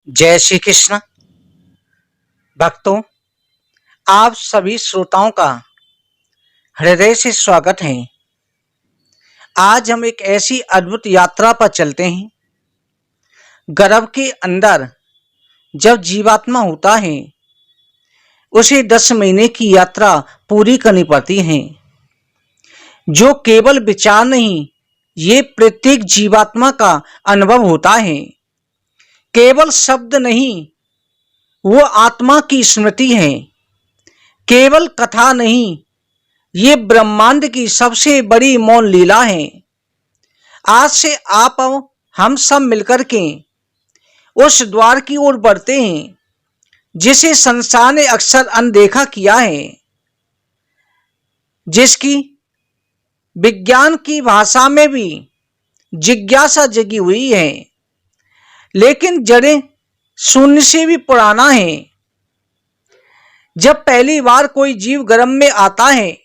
जय श्री कृष्ण भक्तों, आप सभी श्रोताओं का हृदय से स्वागत है। आज हम एक ऐसी अद्भुत यात्रा पर चलते हैं। गर्भ के अंदर जब जीवात्मा होता है उसे 10 महीने की यात्रा पूरी करनी पड़ती है। जो केवल विचार नहीं, ये प्रत्येक जीवात्मा का अनुभव होता है। केवल शब्द नहीं, वो आत्मा की स्मृति है। केवल कथा नहीं, ये ब्रह्मांड की सबसे बड़ी मौन लीला है। आज से आप और हम सब मिलकर के उस द्वार की ओर बढ़ते हैं जिसे संसार ने अक्सर अनदेखा किया है, जिसकी विज्ञान की भाषा में भी जिज्ञासा जगी हुई है, लेकिन जड़ें शून्य से भी पुराना है। जब पहली बार कोई जीव गर्भ में आता है,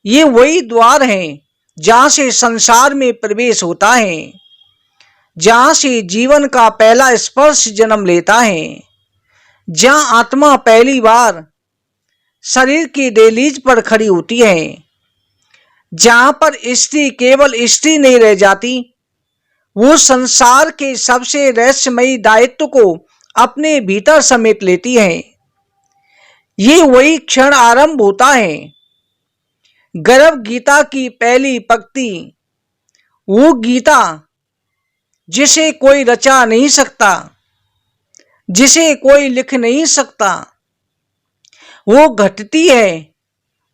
ये वही द्वार है जहां से संसार में प्रवेश होता है, जहां से जीवन का पहला स्पर्श जन्म लेता है, जहां आत्मा पहली बार शरीर की दहलीज पर खड़ी होती है, जहां पर स्त्री केवल स्त्री नहीं रह जाती, वो संसार के सबसे रहस्यमयी दायित्व को अपने भीतर समेट लेती है। ये वही क्षण आरंभ होता है। गर्भ गीता की पहली पंक्ति, वो गीता जिसे कोई रचा नहीं सकता, जिसे कोई लिख नहीं सकता, वो घटती है,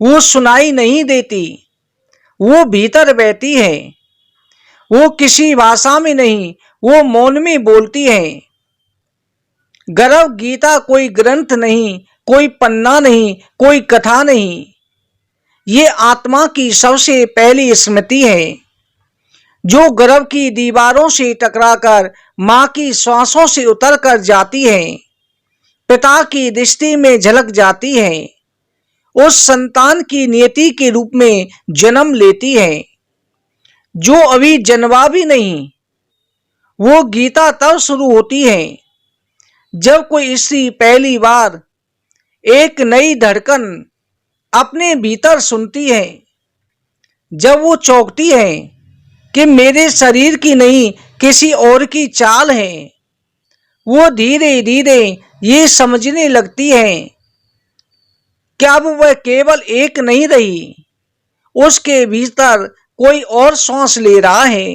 वो सुनाई नहीं देती, वो भीतर बहती है। वो किसी भाषा में नहीं, वो मौन में बोलती है। गर्भ गीता कोई ग्रंथ नहीं, कोई पन्ना नहीं, कोई कथा नहीं, ये आत्मा की सबसे पहली स्मृति है, जो गर्भ की दीवारों से टकराकर मां की श्वासों से उतर कर जाती है, पिता की दृष्टि में झलक जाती है, उस संतान की नियति के रूप में जन्म लेती है जो अभी जन्मा भी नहीं। वो गीता तब शुरू होती है जब कोई स्त्री पहली बार एक नई धड़कन अपने भीतर सुनती है, जब वो चौंकती है कि मेरे शरीर की नहीं, किसी और की चाल है। वो धीरे धीरे ये समझने लगती है कि अब वह केवल एक नहीं रही, उसके भीतर कोई और सांस ले रहा है,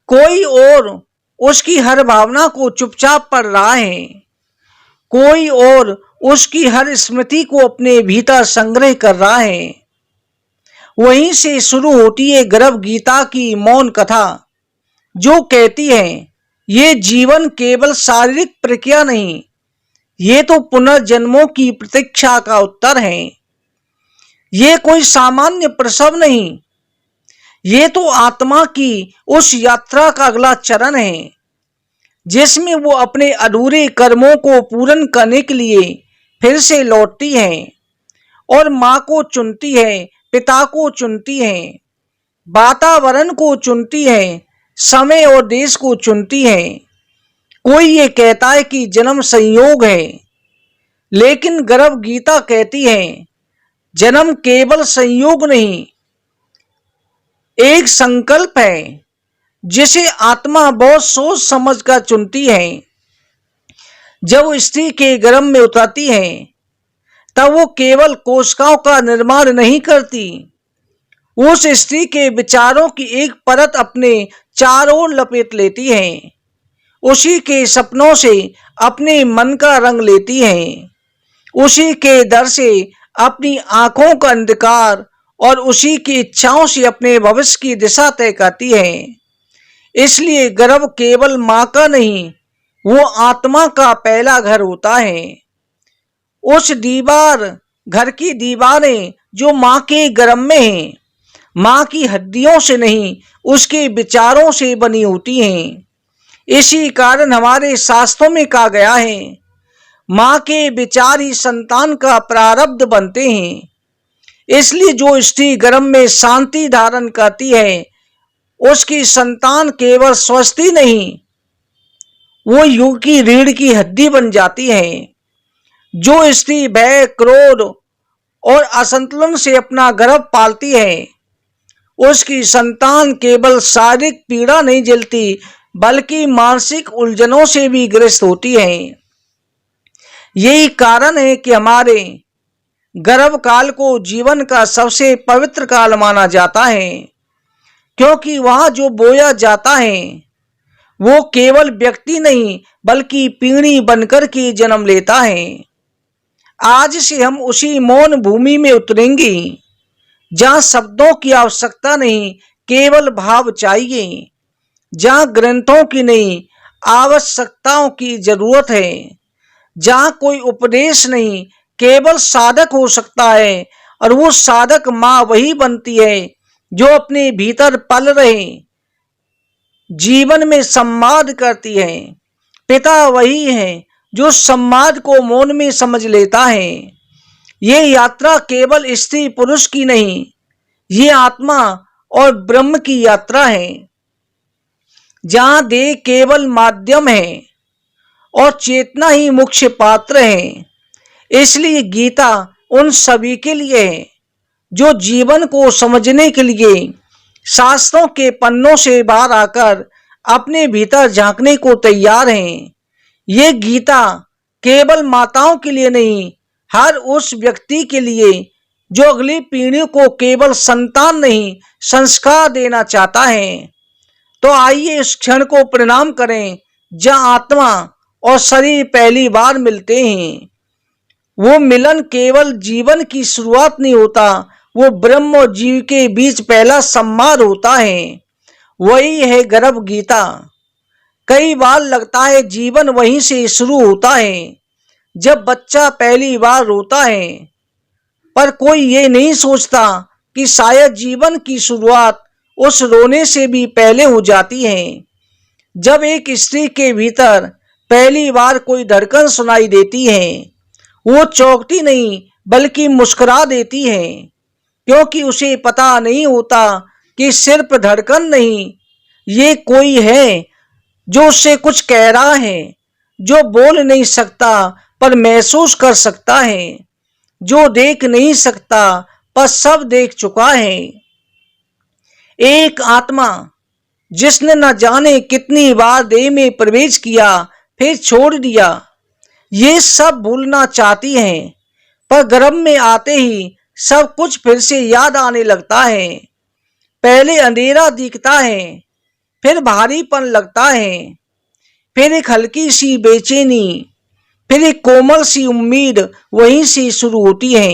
कोई और उसकी हर भावना को चुपचाप पढ़ रहा है, कोई और उसकी हर स्मृति को अपने भीतर संग्रह कर रहा है। वहीं से शुरू होती है गर्भ गीता की मौन कथा, जो कहती है ये जीवन केवल शारीरिक प्रक्रिया नहीं, ये तो पुनर्जन्मों की प्रतीक्षा का उत्तर है। ये कोई सामान्य प्रसव नहीं, ये तो आत्मा की उस यात्रा का अगला चरण है, जिसमें वो अपने अधूरे कर्मों को पूर्ण करने के लिए फिर से लौटती है और मां को चुनती है, पिता को चुनती है, वातावरण को चुनती है, समय और देश को चुनती है। कोई ये कहता है कि जन्म संयोग है, लेकिन गर्भ गीता कहती है जन्म केवल संयोग नहीं, एक संकल्प है जिसे आत्मा बहुत सोच समझ कर चुनती है। जब वो स्त्री के गर्भ में उतरती है, तब वो केवल कोशिकाओं का निर्माण नहीं करती, उस स्त्री के विचारों की एक परत अपने चारों ओर लपेट लेती है, उसी के सपनों से अपने मन का रंग लेती है, उसी के दर से अपनी आंखों का अंधकार और उसी की इच्छाओं से अपने भविष्य की दिशा तय करती है। इसलिए गर्भ केवल मां का नहीं, वो आत्मा का पहला घर होता है। उस दीवार, घर की दीवारें जो मां के गर्भ में हैं, मां की हड्डियों से नहीं, उसके विचारों से बनी होती हैं। इसी कारण हमारे शास्त्रों में कहा गया है, मां के विचार ही संतान का प्रारब्ध बनते हैं। इसलिए जो स्त्री गर्भ में शांति धारण करती है, उसकी संतान केवल स्वस्थ ही नहीं, वो युग की रीढ़ की हड्डी बन जाती है। जो स्त्री भय, क्रोध और असंतुलन से अपना गर्भ पालती है, उसकी संतान केवल शारीरिक पीड़ा नहीं झेलती बल्कि मानसिक उलझनों से भी ग्रस्त होती है। यही कारण है कि हमारे गर्भ काल को जीवन का सबसे पवित्र काल माना जाता है, क्योंकि वहां जो बोया जाता है वो केवल व्यक्ति नहीं बल्कि पीढ़ी बनकर के जन्म लेता है। आज से हम उसी मौन भूमि में उतरेंगे जहां शब्दों की आवश्यकता नहीं, केवल भाव चाहिए, जहां ग्रंथों की नहीं, आवश्यकताओं की जरूरत है, जहां कोई उपदेश नहीं, केवल साधक हो सकता है। और वो साधक माँ वही बनती है जो अपने भीतर पल रहे जीवन में संवाद करती है। पिता वही है जो संवाद को मौन में समझ लेता है। ये यात्रा केवल स्त्री पुरुष की नहीं, ये आत्मा और ब्रह्म की यात्रा है, जहां देह केवल माध्यम है और चेतना ही मुख्य पात्र है। इसलिए गीता उन सभी के लिए है जो जीवन को समझने के लिए शास्त्रों के पन्नों से बाहर आकर अपने भीतर झांकने को तैयार हैं। ये गीता केवल माताओं के लिए नहीं, हर उस व्यक्ति के लिए जो अगली पीढ़ी को केवल संतान नहीं, संस्कार देना चाहता है। तो आइए इस क्षण को प्रणाम करें जहां आत्मा और शरीर पहली बार मिलते हैं। वो मिलन केवल जीवन की शुरुआत नहीं होता, वो ब्रह्म और जीव के बीच पहला संवाद होता है। वही है गर्भ गीता। कई बार लगता है जीवन वहीं से शुरू होता है जब बच्चा पहली बार रोता है, पर कोई ये नहीं सोचता कि शायद जीवन की शुरुआत उस रोने से भी पहले हो जाती है। जब एक स्त्री के भीतर पहली बार कोई धड़कन सुनाई देती है, वो चौंकती नहीं बल्कि मुस्कुरा देती है, क्योंकि उसे पता नहीं होता कि सिर्फ धड़कन नहीं, ये कोई है जो उससे कुछ कह रहा है, जो बोल नहीं सकता पर महसूस कर सकता है, जो देख नहीं सकता पर सब देख चुका है। एक आत्मा जिसने न जाने कितनी बार देह में प्रवेश किया फिर छोड़ दिया, ये सब भूलना चाहती है, पर गर्भ में आते ही सब कुछ फिर से याद आने लगता है। पहले अंधेरा दिखता है, फिर भारीपन लगता है, फिर एक हल्की सी बेचैनी, फिर एक कोमल सी उम्मीद वहीं से शुरू होती है।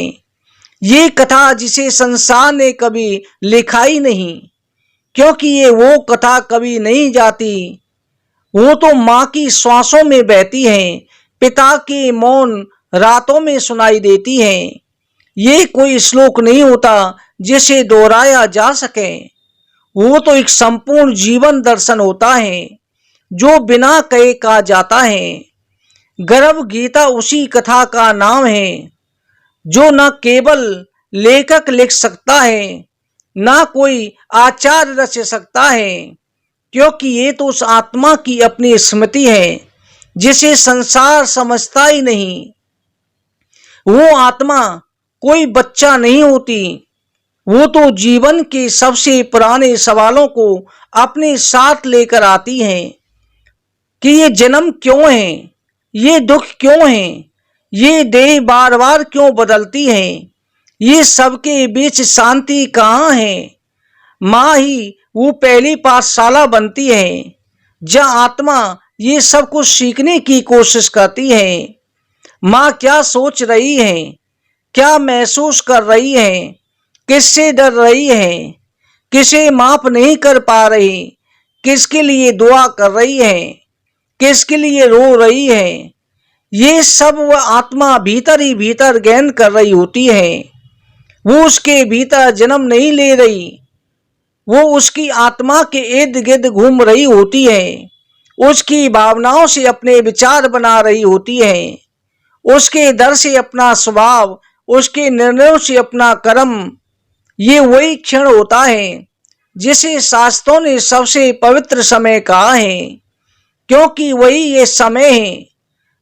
ये कथा जिसे संसार ने कभी लिखा ही नहीं, क्योंकि ये वो कथा कभी नहीं जाती। वो तो माँ की श्वासों में बहती है, पिता के मौन रातों में सुनाई देती है। ये कोई श्लोक नहीं होता जिसे दोहराया जा सके, वो तो एक संपूर्ण जीवन दर्शन होता है जो बिना कहे कहा जाता है। गर्भ गीता उसी कथा का नाम है जो न केवल लेखक लिख सकता है, ना कोई आचार्य रच सकता है, क्योंकि ये तो उस आत्मा की अपनी स्मृति है जिसे संसार समझता ही नहीं। वो आत्मा कोई बच्चा नहीं होती, वो तो जीवन के सबसे पुराने सवालों को अपने साथ लेकर आती है कि ये जन्म क्यों है, ये दुख क्यों है, ये देह बार बार क्यों बदलती है, ये सबके बीच शांति कहाँ है। माँ ही वो पहली पाठशाला बनती है जहाँ आत्मा ये सब कुछ सीखने की कोशिश करती है। माँ क्या सोच रही है, क्या महसूस कर रही है, किससे डर रही है, किसे माफ नहीं कर पा रही, किसके लिए दुआ कर रही है, किसके लिए रो रही है, ये सब वह आत्मा भीतर ही भीतर गहन कर रही होती है। वो उसके भीतर जन्म नहीं ले रही, वो उसकी आत्मा के इर्द गिर्द घूम रही होती है, उसकी भावनाओं से अपने विचार बना रही होती है, उसके डर से अपना स्वभाव, उसके निर्णयों से अपना कर्म। ये वही क्षण होता है जिसे शास्त्रों ने सबसे पवित्र समय कहा है। क्योंकि वही ये समय है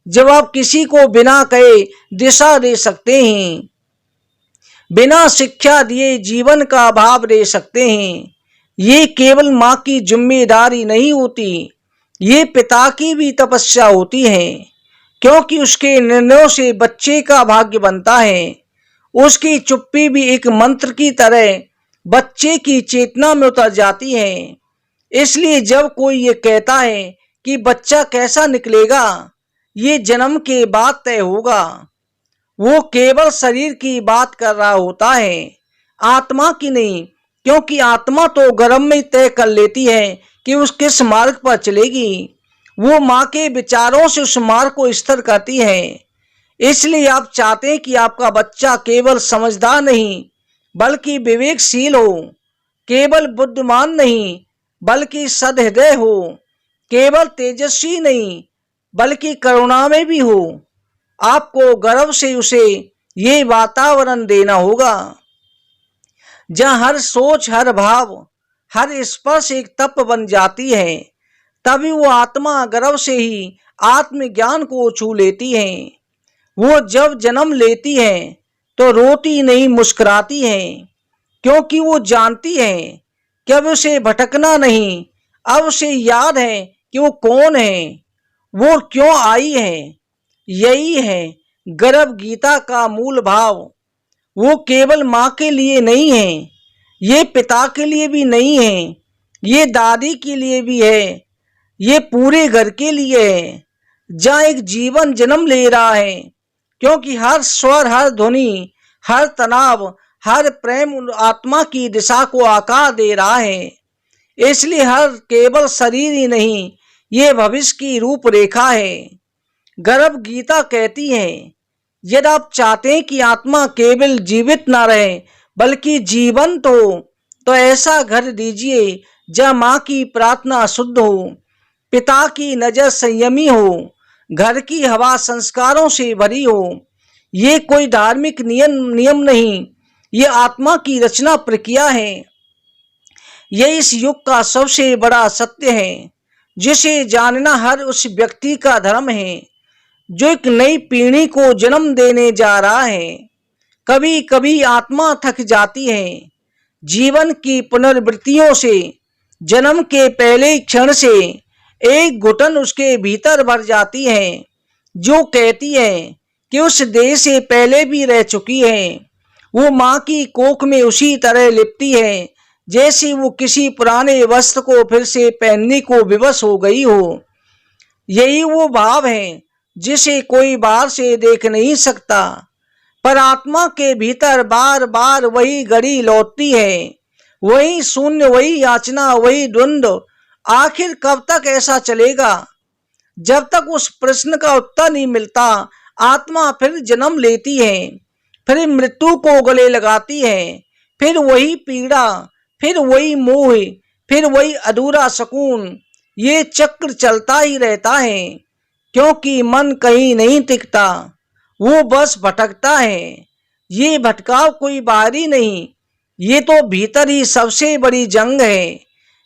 जब आप किसी को बिना कहे दिशा दे सकते हैं, बिना शिक्षा दिए जीवन का भाव दे सकते हैं। ये केवल माँ की जिम्मेदारी नहीं होती, ये पिता की भी तपस्या होती है, क्योंकि उसके निर्णयों से बच्चे का भाग्य बनता है। उसकी चुप्पी भी एक मंत्र की तरह बच्चे की चेतना में उतर जाती है। इसलिए जब कोई ये कहता है कि बच्चा कैसा निकलेगा, ये जन्म के बाद तय होगा, वो केवल शरीर की बात कर रहा होता है, आत्मा की नहीं। क्योंकि आत्मा तो गर्भ में तय कर लेती है कि उस किस मार्ग पर चलेगी। वो माँ के विचारों से उस मार्ग को स्थिर करती है। इसलिए आप चाहते हैं कि आपका बच्चा केवल समझदार नहीं बल्कि विवेकशील हो, केवल बुद्धिमान नहीं बल्कि सदहृदय हो, केवल तेजस्वी नहीं बल्कि करुणा में भी हो। आपको गर्व से उसे ये वातावरण देना होगा जहां हर सोच, हर भाव, हर स्पर्श एक तप बन जाती है। तभी वो आत्मा गर्व से ही आत्मज्ञान को छू लेती है। वो जब जन्म लेती है तो रोती नहीं, मुस्कुराती है, क्योंकि वो जानती है कि अब उसे भटकना नहीं, अब उसे याद है कि वो कौन है, वो क्यों आई है। यही है गर्भ गीता का मूल भाव। वो केवल माँ के लिए नहीं है, ये पिता के लिए भी नहीं है, ये दादी के लिए भी है, ये पूरे घर के लिए है, जहाँ एक जीवन जन्म ले रहा है। क्योंकि हर स्वर, हर ध्वनि, हर तनाव, हर प्रेम आत्मा की दिशा को आकार दे रहा है। इसलिए हर केवल शरीर ही नहीं, ये भविष्य की रूपरेखा है। गर्भ गीता कहती है, यदि आप चाहते हैं कि आत्मा केवल जीवित ना रहे बल्कि जीवंत हो, तो ऐसा घर दीजिए जहाँ माँ की प्रार्थना शुद्ध हो, पिता की नजर संयमी हो, घर की हवा संस्कारों से भरी हो। ये कोई धार्मिक नियम नहीं, ये आत्मा की रचना प्रक्रिया है। ये इस युग का सबसे बड़ा सत्य है, जिसे जानना हर उस व्यक्ति का धर्म है जो एक नई पीढ़ी को जन्म देने जा रहा है। कभी कभी आत्मा थक जाती है जीवन की पुनर्वृत्तियों से। जन्म के पहले क्षण से एक घुटन उसके भीतर भर जाती है, जो कहती है कि उस देह से पहले भी रह चुकी है। वो माँ की कोख में उसी तरह लिपटी है जैसे वो किसी पुराने वस्त्र को फिर से पहनने को विवश हो गई हो। यही वो भाव है जिसे कोई बाहर से देख नहीं सकता, पर आत्मा के भीतर बार बार वही घड़ी लौटती है, वही शून्य, वही याचना, वही द्वंद्व। आखिर कब तक ऐसा चलेगा? जब तक उस प्रश्न का उत्तर नहीं मिलता, आत्मा फिर जन्म लेती है, फिर मृत्यु को गले लगाती है, फिर वही पीड़ा, फिर वही मोह, फिर वही अधूरा सुकून। ये चक्र चलता ही रहता है, क्योंकि मन कहीं नहीं टिकता, वो बस भटकता है। ये भटकाव कोई बाहरी नहीं, ये तो भीतर ही सबसे बड़ी जंग है।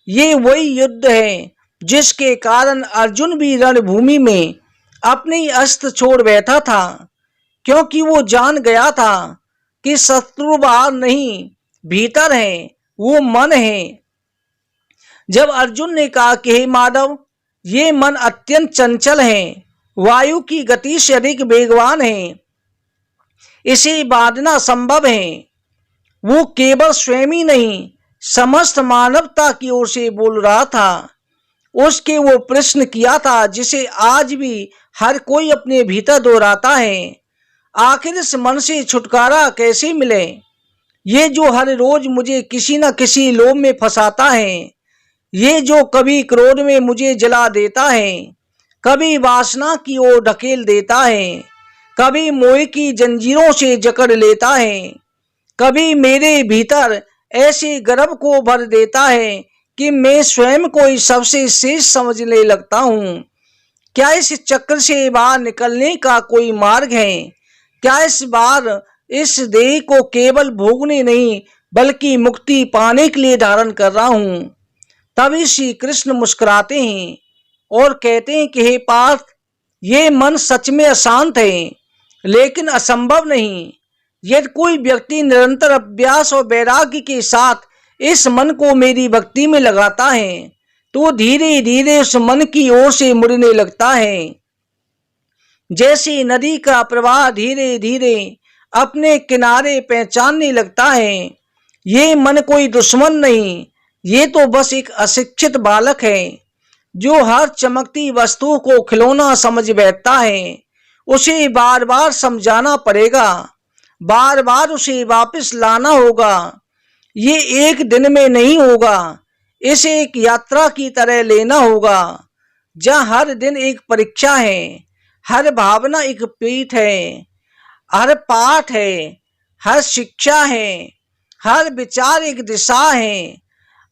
ये वही युद्ध है जिसके कारण अर्जुन भी रणभूमि में अपने अस्त्र छोड़ बैठा था, क्योंकि वो जान गया था कि शत्रु बाहर नहीं, भीतर है, वो मन है। जब अर्जुन ने कहा कि हे माधव, ये मन अत्यंत चंचल है, वायु की गति से अधिक वेगवान है, इसे बांधना संभव है, वो केवल स्वयं ही नहीं समस्त मानवता की ओर से बोल रहा था। उसके वो प्रश्न किया था जिसे आज भी हर कोई अपने भीतर दोहराता है, आखिर इस मन से छुटकारा कैसे मिले? ये जो हर रोज मुझे किसी न किसी लोभ में फंसाता है, ये जो कभी क्रोध में मुझे जला देता है, कभी वासना की ओर ढकेल देता है, कभी मोह की जंजीरों से जकड़ लेता है, कभी मेरे भीतर ऐसे गर्व को भर देता है कि मैं स्वयं को ही सबसे श्रेष्ठ समझने लगता हूँ। क्या इस चक्र से बाहर निकलने का कोई मार्ग है? क्या इस बार इस देह को केवल भोगने नहीं बल्कि मुक्ति पाने के लिए धारण कर रहा हूँ? तभी श्री कृष्ण मुस्कुराते हैं और कहते हैं कि हे पार्थ, ये मन सच में अशांत है, लेकिन असंभव नहीं। यदि कोई व्यक्ति निरंतर अभ्यास और वैराग्य के साथ इस मन को मेरी भक्ति में लगाता है तो धीरे धीरे उस मन की ओर से मुड़ने लगता है। जैसे नदी का प्रवाह धीरे धीरे अपने किनारे पहचानने लगता है। ये मन कोई दुश्मन नहीं, ये तो बस एक अशिक्षित बालक है जो हर चमकती वस्तु को खिलौना समझ बैठता है। उसे बार बार समझाना पड़ेगा, बार बार उसे वापस लाना होगा। ये एक दिन में नहीं होगा, इसे एक यात्रा की तरह लेना होगा, जहाँ हर दिन एक परीक्षा है, हर भावना एक पीठ है, हर पाठ है, हर शिक्षा है, हर विचार एक दिशा है।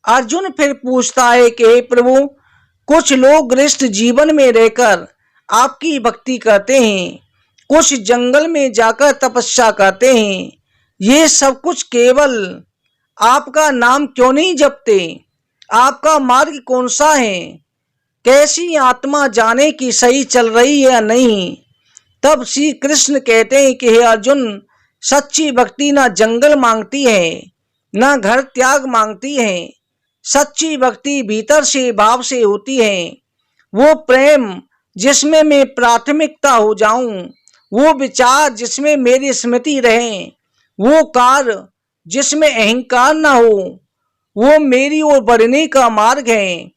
अर्जुन फिर पूछता है कि हे प्रभु, कुछ लोग गृहस्थ जीवन में रहकर आपकी भक्ति करते हैं, कुछ जंगल में जाकर तपस्या करते हैं, ये सब कुछ केवल आपका नाम क्यों नहीं जपते? आपका मार्ग कौन सा है? कैसी आत्मा जाने की सही चल रही है या नहीं? तब श्री कृष्ण कहते हैं कि हे अर्जुन, सच्ची भक्ति ना जंगल मांगती है, ना घर त्याग मांगती है। सच्ची भक्ति भीतर से भाव से होती है। वो प्रेम जिसमें मैं प्राथमिकता हो जाऊं, वो विचार जिसमें मेरी स्मृति रहे, वो कार्य जिसमें अहंकार ना हो, वो मेरी ओर बढ़ने का मार्ग है।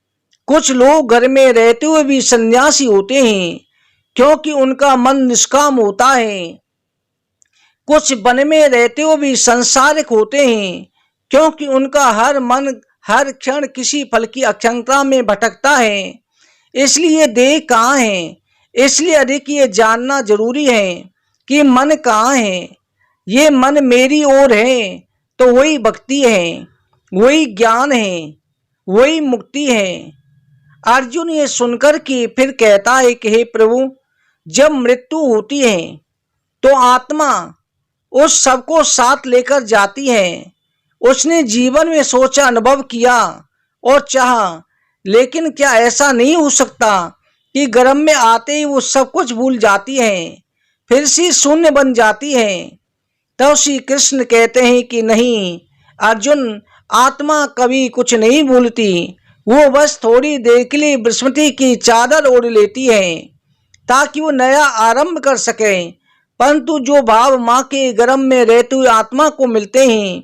कुछ लोग घर में रहते हुए भी सन्यासी होते हैं क्योंकि उनका मन निष्काम होता है। कुछ वन में रहते हुए भी संसारिक होते हैं क्योंकि उनका हर मन हर क्षण किसी फल की आकांक्षा में भटकता है। इसलिए देह कहाँ है, इसलिए अधिक ये जानना जरूरी है कि मन कहाँ है। ये मन मेरी ओर है तो वही भक्ति है, वही ज्ञान है, वही मुक्ति है। अर्जुन ये सुनकर के फिर कहता है कि हे प्रभु, जब मृत्यु होती है तो आत्मा उस सबको साथ लेकर जाती है। उसने जीवन में सोचा, अनुभव किया और चाहा, लेकिन क्या ऐसा नहीं हो सकता कि गर्भ में आते ही वो सब कुछ भूल जाती है, फिर से शून्य बन जाती है? तब श्री कृष्ण कहते हैं कि नहीं अर्जुन, आत्मा कभी कुछ नहीं भूलती, वो बस थोड़ी देर के लिए विस्मृति की चादर ओढ़ लेती है ताकि वो नया आरंभ कर सके। परंतु जो भाव माँ के गर्भ में रहते हुए आत्मा को मिलते हैं,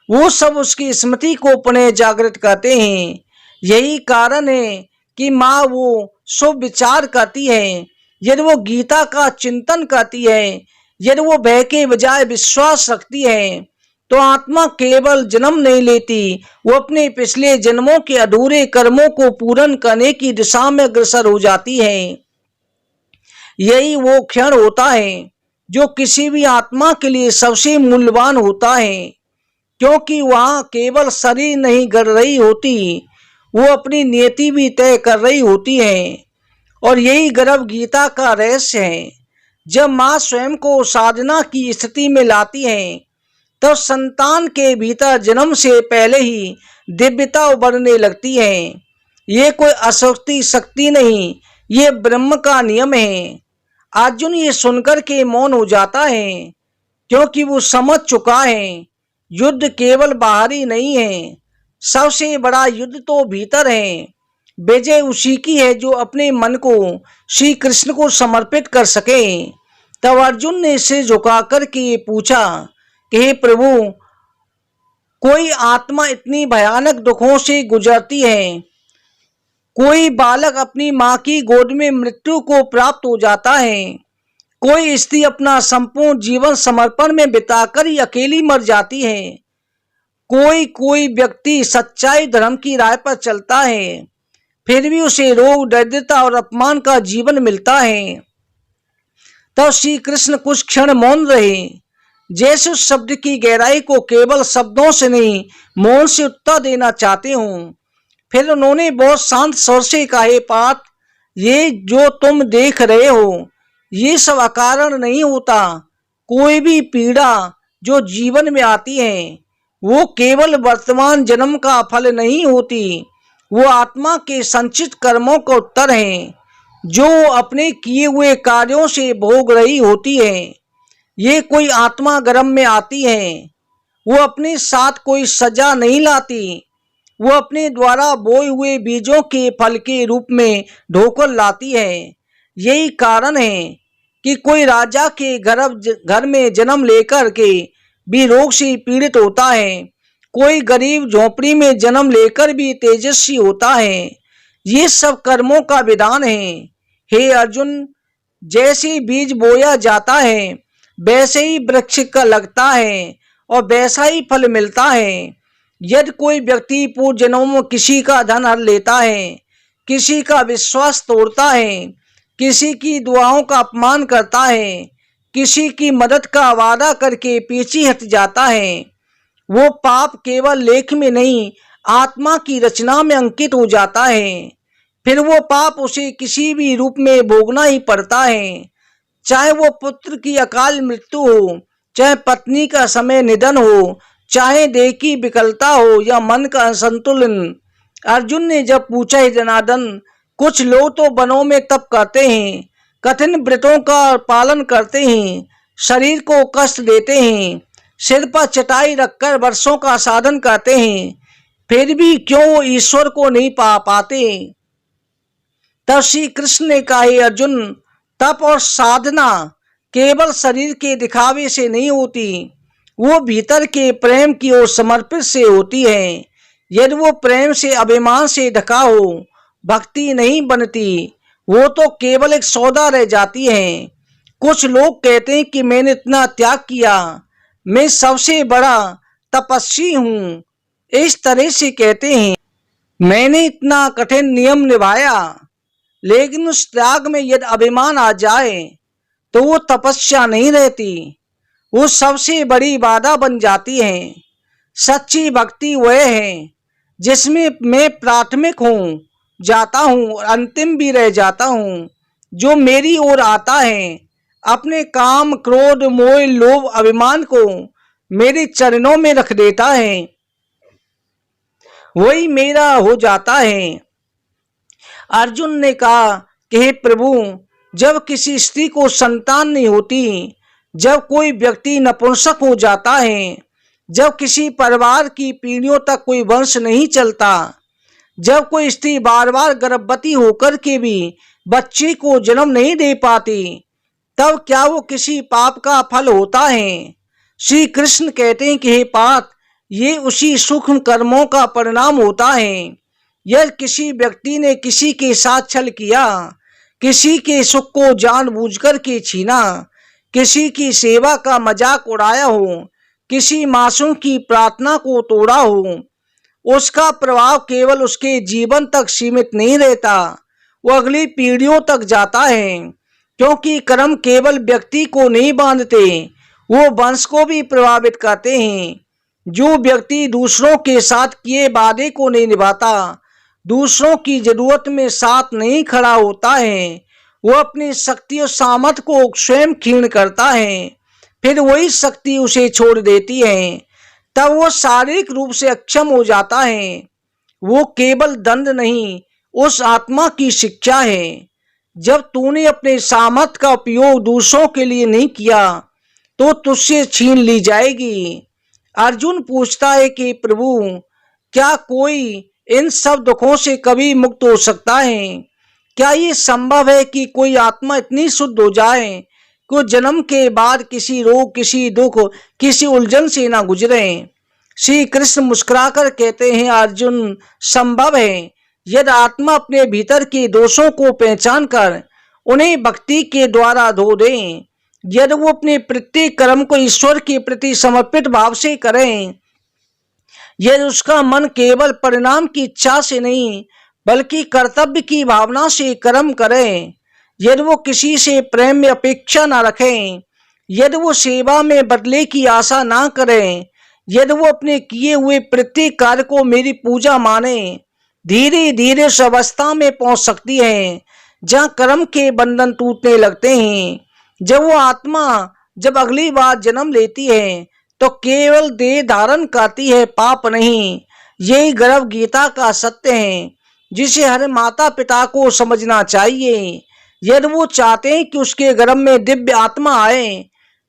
वो सब उसकी स्मृति को पुनः जागृत करते हैं। यही कारण है कि माँ वो शुभ विचार करती है, यदि वो गीता का चिंतन करती है, यदि वो भय के बजाय विश्वास रखती है, तो आत्मा केवल जन्म नहीं लेती, वो अपने पिछले जन्मों के अधूरे कर्मों को पूर्ण करने की दिशा में अग्रसर हो जाती है। यही वो क्षण होता है जो किसी भी आत्मा के लिए सबसे मूल्यवान होता है, क्योंकि वहाँ केवल शरीर नहीं गढ़ रही होती, वो अपनी नियति भी तय कर रही होती है। और यही गर्भ गीता का रहस्य है। जब माँ स्वयं को साधना की स्थिति में लाती है, तब संतान के भीतर जन्म से पहले ही दिव्यता उभरने लगती है। ये कोई अशक्ति शक्ति नहीं, ये ब्रह्म का नियम है। अर्जुन ये सुनकर के मौन हो जाता है, क्योंकि वो समझ चुका है युद्ध केवल बाहरी नहीं है, सबसे बड़ा युद्ध तो भीतर है। विजय उसी की है जो अपने मन को श्री कृष्ण को समर्पित कर सके। तब अर्जुन ने सिर झुका करके पूछा कि हे प्रभु, कोई आत्मा इतनी भयानक दुखों से गुजरती है, कोई बालक अपनी माँ की गोद में मृत्यु को प्राप्त हो जाता है, कोई स्त्री अपना संपूर्ण जीवन समर्पण में बिताकर ही अकेली मर जाती है, कोई व्यक्ति सच्चाई धर्म की राह पर चलता है, फिर भी उसे रोग दरिद्रता और अपमान का जीवन मिलता है। तब श्री कृष्ण कुछ क्षण मौन रहे, जैसे उस शब्द की गहराई को केवल शब्दों से नहीं मौन से उत्तर देना चाहते हों। फिर उन्होंने बहुत शांत स्वर से कहा, हे पार्थ, ये जो तुम देख रहे हो ये सब अकारण नहीं होता। कोई भी पीड़ा जो जीवन में आती है वो केवल वर्तमान जन्म का फल नहीं होती, वो आत्मा के संचित कर्मों का उत्तर हैं जो अपने किए हुए कार्यों से भोग रही होती है। ये कोई आत्मा गर्भ में आती है, वो अपने साथ कोई सजा नहीं लाती, वो अपने द्वारा बोए हुए बीजों के फल के रूप में ढोकर लाती है। यही कारण है कि कोई राजा के घर में जन्म लेकर के भी रोग से पीड़ित होता है, कोई गरीब झोपड़ी में जन्म लेकर भी तेजस्वी होता है। ये सब कर्मों का विधान है। हे अर्जुन, जैसे बीज बोया जाता है वैसे ही वृक्ष का लगता है और वैसा ही फल मिलता है। यदि कोई व्यक्ति पूर्व जन्मों में किसी का धन हर लेता है, किसी का विश्वास तोड़ता है, किसी की दुआओं का अपमान करता है, किसी की मदद का वादा करके पीछे हट जाता है, वो पाप केवल लेख में नहीं आत्मा की रचना में अंकित हो जाता है। फिर वो पाप उसे किसी भी रूप में भोगना ही पड़ता है, चाहे वो पुत्र की अकाल मृत्यु हो, चाहे पत्नी का समय निधन हो, चाहे देह की विकलता हो या मन का असंतुलन। अर्जुन ने जब पूछा, हे जनार्दन, कुछ लोग तो वनों में तप करते हैं, कठिन व्रतों का पालन करते हैं, शरीर को कष्ट देते हैं, सिर पर चटाई रखकर वर्षों का साधन करते हैं, फिर भी क्यों वो ईश्वर को नहीं पा पाते। तब श्री कृष्ण ने कहा, हे अर्जुन, तप और साधना केवल शरीर के दिखावे से नहीं होती, वो भीतर के प्रेम की ओर समर्पित से होती है। यदि वो प्रेम से अभिमान से ढका हो, भक्ति नहीं बनती, वो तो केवल एक सौदा रह जाती है। कुछ लोग कहते हैं कि मैंने इतना त्याग किया, मैं सबसे बड़ा तपस्वी हूँ, इस तरह से कहते हैं। मैंने इतना कठिन नियम निभाया, लेकिन उस त्याग में यदि अभिमान आ जाए तो वो तपस्या नहीं रहती, वो सबसे बड़ी बाधा बन जाती है। सच्ची भक्ति वह है जिसमें मैं प्राथमिक हूँ जाता हूँ और अंतिम भी रह जाता हूँ। जो मेरी ओर आता है अपने काम, क्रोध, मोह, लोभ, अभिमान को मेरे चरणों में रख देता है, वही मेरा हो जाता है। अर्जुन ने कहा कि हे प्रभु, जब किसी स्त्री को संतान नहीं होती, जब कोई व्यक्ति नपुंसक हो जाता है, जब किसी परिवार की पीढ़ियों तक कोई वंश नहीं चलता, जब कोई स्त्री बार बार गर्भवती होकर के भी बच्चे को जन्म नहीं दे पाती, तब क्या वो किसी पाप का फल होता है। श्री कृष्ण कहते हैं कि हे पार्थ, ये उसी सूक्ष्म कर्मों का परिणाम होता है। यदि किसी व्यक्ति ने किसी के साथ छल किया, किसी के सुख को जानबूझकर के छीना, किसी की सेवा का मजाक उड़ाया हो, किसी मासूम की प्रार्थना को तोड़ा हो, उसका प्रभाव केवल उसके जीवन तक सीमित नहीं रहता, वो अगली पीढ़ियों तक जाता है। क्योंकि कर्म केवल व्यक्ति को नहीं बांधते, वो वंश को भी प्रभावित करते हैं। जो व्यक्ति दूसरों के साथ किए वादे को नहीं निभाता, दूसरों की जरूरत में साथ नहीं खड़ा होता है, वो अपनी शक्ति और सामर्थ्य को स्वयं क्षीण करता है, फिर वही शक्ति उसे छोड़ देती है, तब वो शारीरिक रूप से अक्षम हो जाता है। वो केवल दंड नहीं, उस आत्मा की शिक्षा है। जब तूने अपने सामर्थ्य का उपयोग दूसरों के लिए नहीं किया तो तुझसे छीन ली जाएगी। अर्जुन पूछता है कि प्रभु, क्या कोई इन सब दुखों से कभी मुक्त हो सकता है? क्या ये संभव है कि कोई आत्मा इतनी शुद्ध हो जाए कि जन्म के बाद किसी रोग, किसी दुख, किसी उलझन से ना गुजरे? श्री कृष्ण मुस्कुराकर कहते हैं, अर्जुन, संभव है यदि आत्मा अपने भीतर के दोषों को पहचान कर उन्हें भक्ति के द्वारा धो दे, यदि वो अपने प्रत्येक कर्म को ईश्वर के प्रति समर्पित भाव से करें, यदि उसका मन केवल परिणाम की इच्छा से नहीं बल्कि कर्तव्य की भावना से कर्म करें, यदि वो किसी से प्रेम में अपेक्षा न रखें, यदि वो सेवा में बदले की आशा ना करें, यदि वो अपने किए हुए प्रत्येक कार्य को मेरी पूजा माने, धीरे धीरे उस अवस्था में पहुंच सकती है जहां कर्म के बंधन टूटने लगते हैं। जब वो आत्मा जब अगली बार जन्म लेती है तो केवल देह धारण करती है, पाप नहीं। यही गर्भ गीता का सत्य है। जिसे हर माता पिता को समझना चाहिए। यदि वो चाहते हैं कि उसके गर्भ में दिव्य आत्मा आए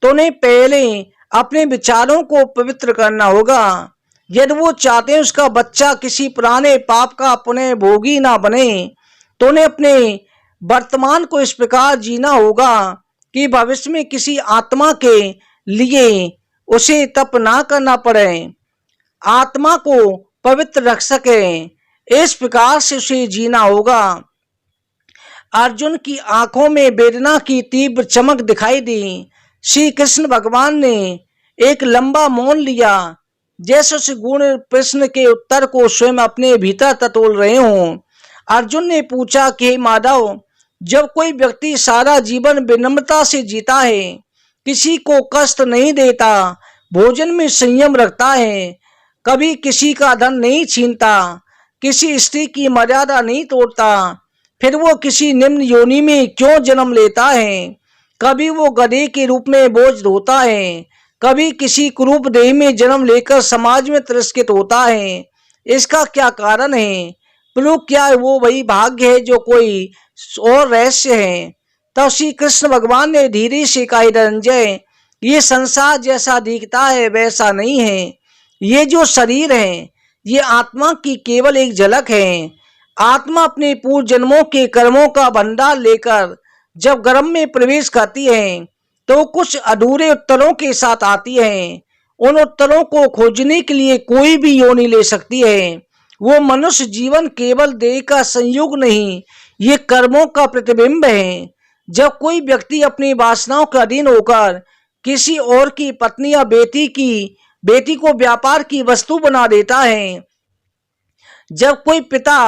तो उन्हें पहले अपने विचारों को पवित्र करना होगा। यदि वो चाहते हैं उसका बच्चा किसी पुराने पाप का पुनः भोगी ना बने तो उन्हें अपने वर्तमान को इस प्रकार जीना होगा कि भविष्य में किसी आत्मा के लिए उसे तप ना करना पड़े, आत्मा को पवित्र रख सके। इस प्रकार से उसे जीना होगा। अर्जुन की आंखों में वेदना की तीव्र चमक दिखाई दी। श्री कृष्ण भगवान ने एक लंबा मौन लिया, जैसे उस गुण प्रश्न के उत्तर को स्वयं अपने भीतर टटोल रहे हों। अर्जुन ने पूछा कि माधव, जब कोई व्यक्ति सारा जीवन विनम्रता से जीता है, किसी को कष्ट नहीं देता, भोजन में संयम रखता है, कभी किसी का धन नहीं छीनता, किसी स्त्री की मर्यादा नहीं तोड़ता, फिर वो किसी निम्न योनि में क्यों जन्म लेता है? कभी वो गधे के रूप में बोझ ढोता है, कभी किसी कुरूप देह में जन्म लेकर समाज में तिरस्कृत होता है। इसका क्या कारण है? प्रभु, क्या वो वही भाग्य है जो कोई और रहस्य है? तब श्री कृष्ण भगवान ने धीरे से कहा, धनंजय, ये संसार जैसा दिखता है वैसा नहीं है। ये जो शरीर है ये आत्मा की केवल एक झलक है। आत्मा अपने पूर्व जन्मों के कर्मों का भंडार लेकर जब गर्भ में प्रवेश करती है तो कुछ अधूरे उत्तरों के साथ आती है। उन उत्तरों को खोजने के लिए कोई भी योनि ले सकती है। वो मनुष्य जीवन केवल देह का संयोग नहीं, ये कर्मों का प्रतिबिंब है। जब कोई व्यक्ति अपनी वासनाओं के अधीन होकर किसी और की पत्नी या बेटी को व्यापार की वस्तु बना देता है, जब कोई पिता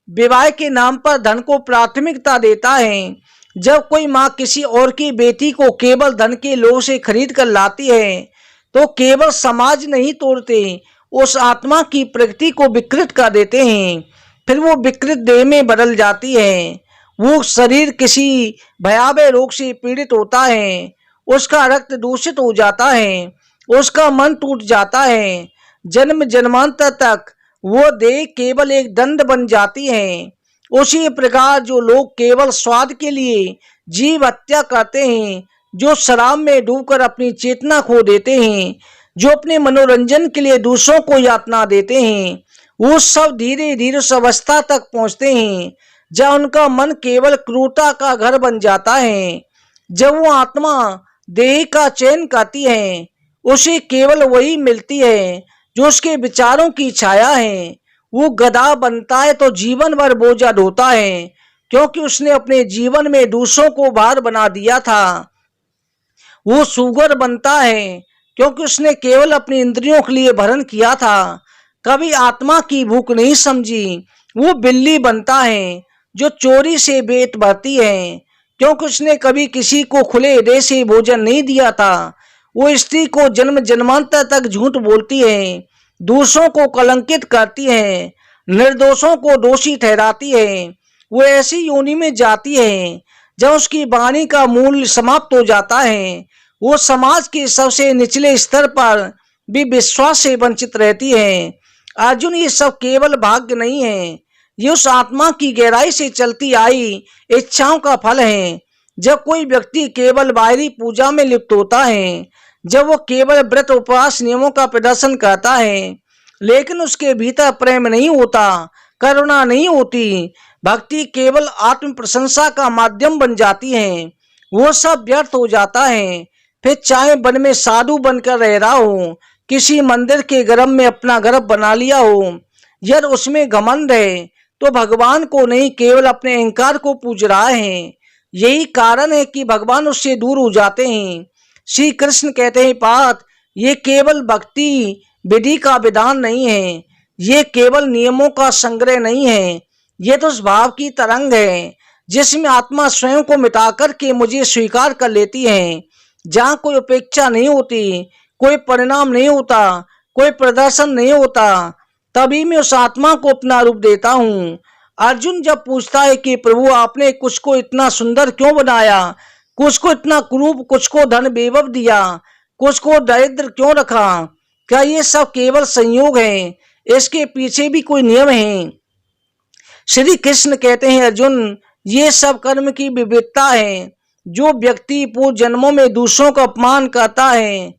विवाह के नाम पर धन को प्राथमिकता देता है, जब कोई माँ किसी और की बेटी को केवल धन के लोभ से खरीद कर लाती है, तो केवल समाज नहीं तोड़ते, उस आत्मा की प्रकृति को विकृत कर देते हैं। फिर वो विकृत देह में बदल जाती है। वो शरीर किसी भयावह रोग से पीड़ित होता है, उसका रक्त दूषित हो जाता है, उसका मन टूट जाता है। जन्म जन्मांतर तक वो देह केवल एक दंड बन जाती है। उसी प्रकार जो लोग केवल स्वाद के लिए जीव हत्या करते हैं, जो शराब में डूबकर अपनी चेतना खो देते हैं, जो अपने मनोरंजन के लिए दूसरों को यातना देते हैं, वो सब धीरे धीरे उस अवस्था तक पहुंचते हैं जब उनका मन केवल क्रूरता का घर बन जाता है। जब वो आत्मा देह का चयन करती है, उसे केवल वही मिलती है जो उसके विचारों की छाया है। वो गधा बनता है तो जीवन भर बोझा ढोता है, क्योंकि उसने अपने जीवन में दूसरों को भार बना दिया था। वो सूगर बनता है क्योंकि उसने केवल अपनी इंद्रियों के लिए भरण किया था, कभी आत्मा की भूख नहीं समझी। वो बिल्ली बनता है जो चोरी से पेट भरती है, क्योंकि उसने कभी किसी को खुले हृदय से भोजन नहीं दिया था। वो स्त्री को जन्म जन्मांतर तक झूठ बोलती है, दूसरों को कलंकित करती है, निर्दोषों को दोषी ठहराती है। वो ऐसी योनि में जाती है जब उसकी वाणी का मूल्य समाप्त हो जाता है। वो समाज के सबसे निचले स्तर पर भी विश्वास से वंचित रहती है। अर्जुन, ये सब केवल भाग्य नहीं है, ये उस आत्मा की गहराई से चलती आई इच्छाओं का फल है। जब कोई व्यक्ति केवल बाहरी पूजा में लिप्त होता है, जब वो केवल व्रत उपवास नियमों का प्रदर्शन करता है, लेकिन उसके भीतर प्रेम नहीं होता, करुणा नहीं होती, भक्ति केवल आत्म प्रशंसा का माध्यम बन जाती है, वो सब व्यर्थ हो जाता है। फिर चाहे वन में साधु बनकर रह रहा हो, किसी मंदिर के गर्भ में अपना गर्भ बना लिया हो, यदि उसमें घमंड है तो भगवान को नहीं, केवल अपने अहंकार को पूज रहा है। यही कारण है कि भगवान उससे दूर हो जाते हैं। श्री कृष्ण कहते हैं, पार्थ, ये केवल भक्ति विधि का विधान नहीं है, ये केवल नियमों का संग्रह नहीं है, ये तो उस भाव की तरंग है जिसमें आत्मा स्वयं को मिटा करके मुझे स्वीकार कर लेती है। जहाँ कोई उपेक्षा नहीं होती, कोई परिणाम नहीं होता, कोई प्रदर्शन नहीं होता, तभी मैं उस आत्मा को अपना रूप देता हूँ। अर्जुन जब पूछता है कि प्रभु, आपने कुछ को इतना सुंदर क्यों बनाया, कुछ को इतना क्रूप, कुछ को धन वैभव दिया, कुछ को दरिद्र क्यों रखा, क्या ये सब केवल संयोग है? इसके पीछे भी कोई नियम है? श्री कृष्ण कहते हैं अर्जुन, ये सब कर्म की विविधता है। जो व्यक्ति पूर्व जन्मों में दूसरों का अपमान करता है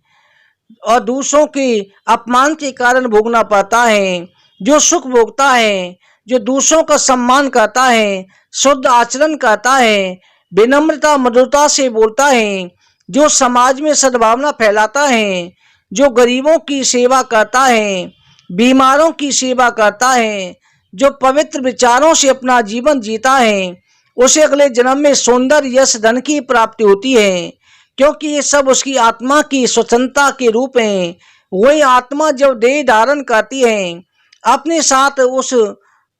और दूसरों के अपमान के कारण भोगना पड़ता है, जो सुख भोगता है, जो दूसरों का सम्मान करता है, शुद्ध आचरण करता है, विनम्रता मधुरता से बोलता है, जो समाज में सद्भावना फैलाता है, जो गरीबों की सेवा करता है, बीमारों की सेवा करता है, जो पवित्र विचारों से अपना जीवन जीता है, उसे अगले जन्म में सौंदर्य यश धन की प्राप्ति होती है, क्योंकि ये सब उसकी आत्मा की स्वतंत्रता के रूप हैं। वही आत्मा जब देह धारण करती है, अपने साथ उस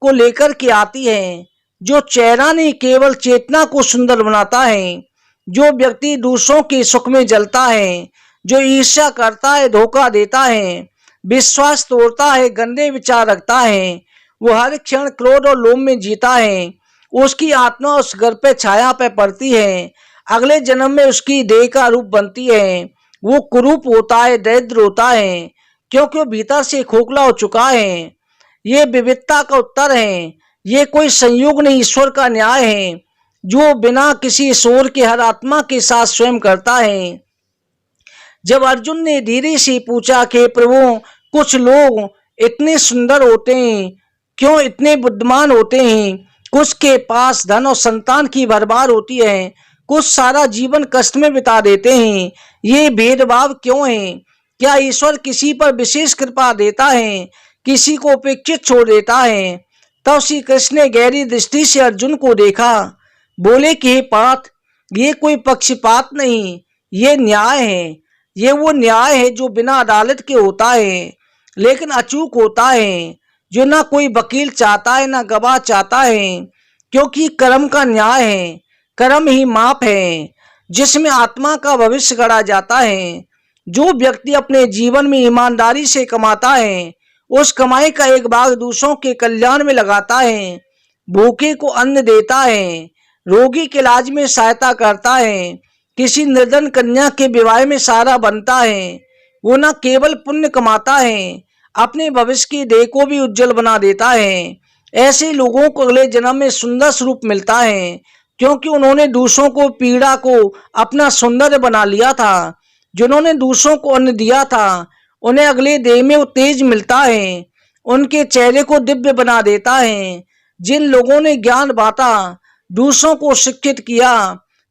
को लेकर के आती है। जो चेहरा नहीं, केवल चेतना को सुंदर बनाता है। जो व्यक्ति दूसरों के सुख में जलता है, जो ईर्ष्या करता है, धोखा देता है, विश्वास तोड़ता है, गंदे विचार रखता है, वो हर क्षण क्रोध और लोभ में जीता है। उसकी आत्मा उस घर पे छाया पे पड़ती है, अगले जन्म में उसकी देह का रूप बनती है। वो कुरूप होता है, दरिद्र होता है, क्योंकि वो भीतर से खोखला हो चुका है। ये विविधता का उत्तर है। ये कोई संयोग नहीं, ईश्वर का न्याय है, जो बिना किसी शोर के हर आत्मा के साथ स्वयं करता है। जब अर्जुन ने धीरे से पूछा कि प्रभु, कुछ लोग इतने सुंदर होते हैं, क्यों इतने बुद्धिमान होते हैं, कुछ के पास धन और संतान की भरमार होती है, कुछ सारा जीवन कष्ट में बिता देते हैं, ये भेदभाव क्यों है? क्या ईश्वर किसी पर विशेष कृपा देता है, किसी को उपेक्षित छोड़ देता है? तब श्री कृष्ण ने गहरी दृष्टि से अर्जुन को देखा, बोले कि हे पार्थ, ये कोई पक्षपात नहीं, ये न्याय है। ये वो न्याय है जो बिना अदालत के होता है, लेकिन अचूक होता है, जो ना कोई वकील चाहता है ना गवाह चाहता है, क्योंकि कर्म का न्याय है। कर्म ही माप है जिसमें आत्मा का भविष्य गढ़ा जाता है। जो व्यक्ति अपने जीवन में ईमानदारी से कमाता है, उस कमाई का एक भाग दूसरों के कल्याण में लगाता है, भूखे को अन्न देता है, रोगी के इलाज में सहायता करता है, किसी निर्धन कन्या के विवाह में सहारा बनता है, वो न केवल पुण्य कमाता है, अपने भविष्य की देह को भी उज्जवल बना देता है। ऐसे लोगों को अगले जन्म में सुंदर स्वरूप मिलता है, क्योंकि उन्होंने दूसरों को पीड़ा को अपना सौंदर्य बना लिया था। जिन्होंने दूसरों को अन्न दिया था, उन्हें अगले देह में वो तेज मिलता है, उनके चेहरे को दिव्य बना देता है। जिन लोगों ने ज्ञान बांटा, दूसरों को शिक्षित किया,